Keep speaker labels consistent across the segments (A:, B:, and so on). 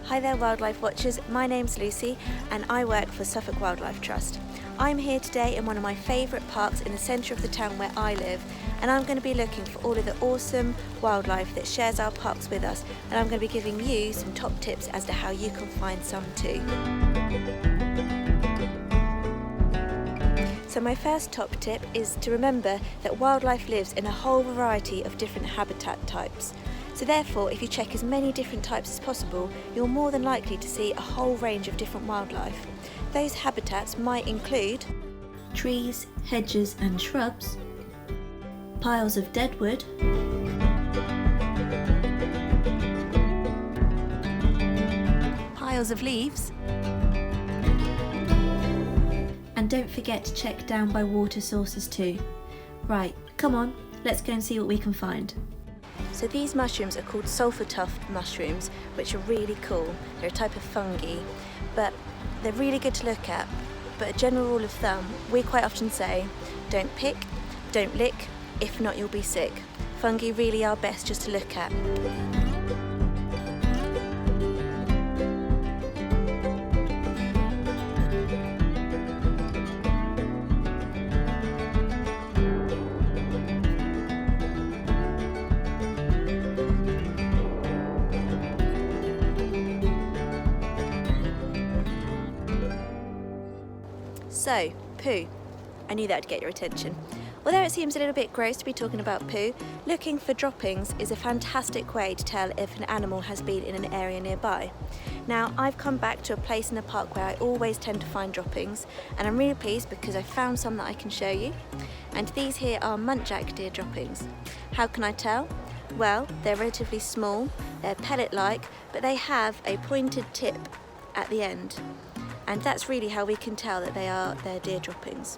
A: Hi there wildlife watchers, my name's Lucy and I work for Suffolk Wildlife Trust. I'm here today in one of my favourite parks in the centre of the town where I live, and I'm going to be looking for all of the awesome wildlife that shares our parks with us, and I'm going to be giving you some top tips as to how you can find some too. So my first top tip is to remember that wildlife lives in a whole variety of different habitat types. So therefore, if you check as many different types as possible, you're more than likely to see a whole range of different wildlife. Those habitats might include trees, hedges and shrubs, piles of dead wood, piles of leaves, and don't forget to check down by water sources too. Right, come on, let's go and see what we can find. So these mushrooms are called sulphur tuft mushrooms, which are really cool. They're a type of fungi, but they're really good to look at. But a general rule of thumb, we quite often say, don't pick, don't lick, if not you'll be sick. Fungi really are best just to look at. So, poo. I knew that would get your attention. Although it seems a little bit gross to be talking about poo, looking for droppings is a fantastic way to tell if an animal has been in an area nearby. Now, I've come back to a place in the park where I always tend to find droppings, and I'm really pleased because I found some that I can show you. And these here are muntjac deer droppings. How can I tell? Well, they're relatively small, they're pellet-like, but they have a pointed tip at the end. And that's really how we can tell that they're deer droppings.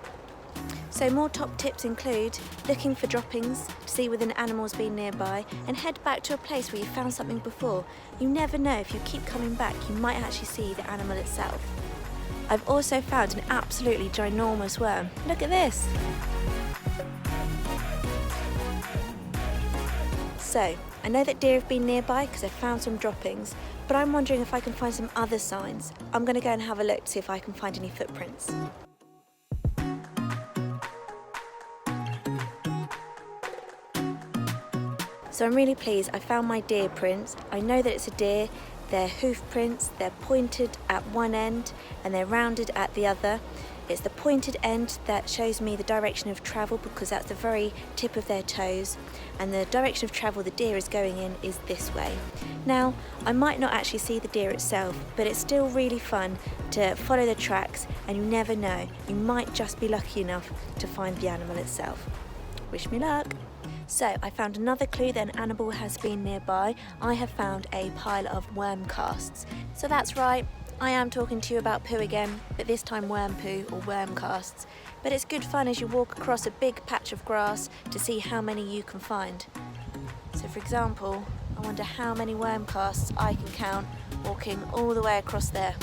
A: So more top tips include looking for droppings to see whether an animal's been nearby, and head back to a place where you found something before. You never know, if you keep coming back you might actually see the animal itself. I've also found an absolutely ginormous worm. Look at this! So, I know that deer have been nearby because I've found some droppings, but I'm wondering if I can find some other signs. I'm going to go and have a look to see if I can find any footprints. So I'm really pleased I found my deer prints. I know that it's a deer. They're hoof prints, they're pointed at one end and they're rounded at the other. It's the pointed end that shows me the direction of travel because that's the very tip of their toes, and the direction of travel the deer is going in is this way. Now, I might not actually see the deer itself, but it's still really fun to follow the tracks, and you never know, you might just be lucky enough to find the animal itself. Wish me luck! So, I found another clue that an animal has been nearby. I have found a pile of worm casts. So that's right, I am talking to you about poo again, but this time worm poo or worm casts. But it's good fun as you walk across a big patch of grass to see how many you can find. So for example, I wonder how many worm casts I can count walking all the way across there.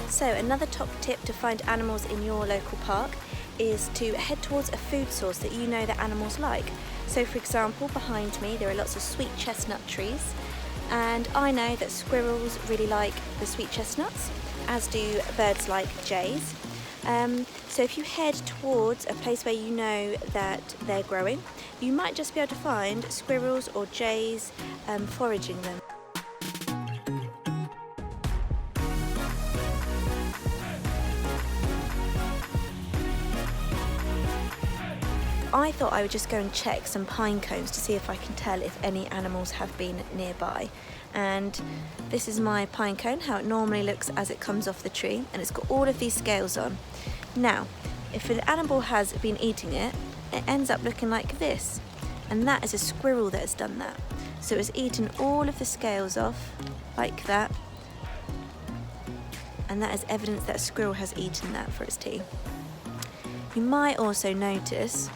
A: So another top tip to find animals in your local park is to head towards a food source that you know that animals like. So for example, behind me there are lots of sweet chestnut trees, and I know that squirrels really like the sweet chestnuts, as do birds like jays. So if you head towards a place where you know that they're growing, you might just be able to find squirrels or jays foraging them. I thought I would just go and check some pine cones to see if I can tell if any animals have been nearby. And this is my pine cone, how it normally looks as it comes off the tree, and it's got all of these scales on. Now, if an animal has been eating it, it ends up looking like this, and that is a squirrel that has done that. So it's eaten all of the scales off, like that, and that is evidence that a squirrel has eaten that for its tea. You might also notice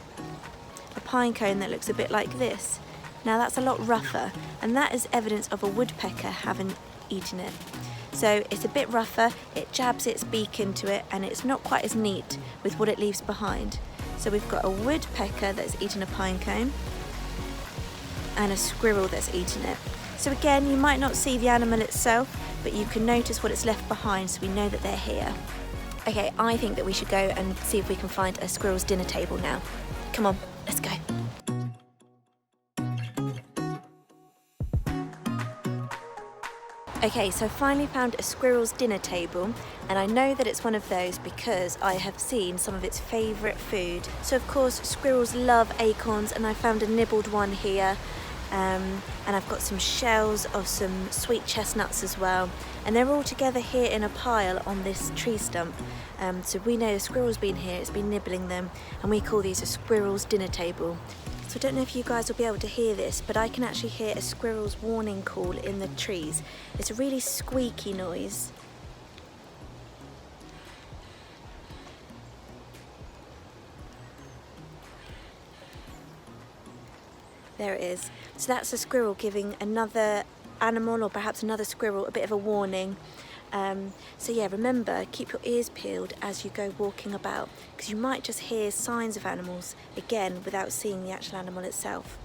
A: a pine cone that looks a bit like this. Now that's a lot rougher, and that is evidence of a woodpecker having eaten it. So it's a bit rougher, it jabs its beak into it, and it's not quite as neat with what it leaves behind. So we've got a woodpecker that's eaten a pine cone, and a squirrel that's eaten it. So again, you might not see the animal itself, but you can notice what it's left behind, so we know that they're here. Okay, I think that we should go and see if we can find a squirrel's dinner table now. Come on, let's go. Okay, so I finally found a squirrel's dinner table, and I know that it's one of those because I have seen some of its favourite food. So of course, squirrels love acorns, and I found a nibbled one here. And I've got some shells of some sweet chestnuts as well, and they're all together here in a pile on this tree stump. So we know the squirrel's been here, it's been nibbling them, and we call these a squirrel's dinner table. So I don't know if you guys will be able to hear this, but I can actually hear a squirrel's warning call in the trees. It's a really squeaky noise. There it is. So that's a squirrel giving another animal, or perhaps another squirrel, a bit of a warning. So yeah, remember, keep your ears peeled as you go walking about, because you might just hear signs of animals, again, without seeing the actual animal itself.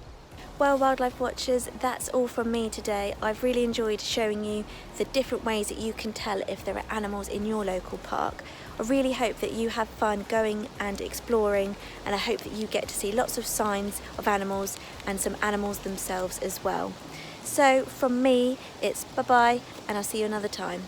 A: Well, wildlife watchers, that's all from me today. I've really enjoyed showing you the different ways that you can tell if there are animals in your local park. I really hope that you have fun going and exploring, and I hope that you get to see lots of signs of animals and some animals themselves as well. So from me, it's bye-bye, and I'll see you another time.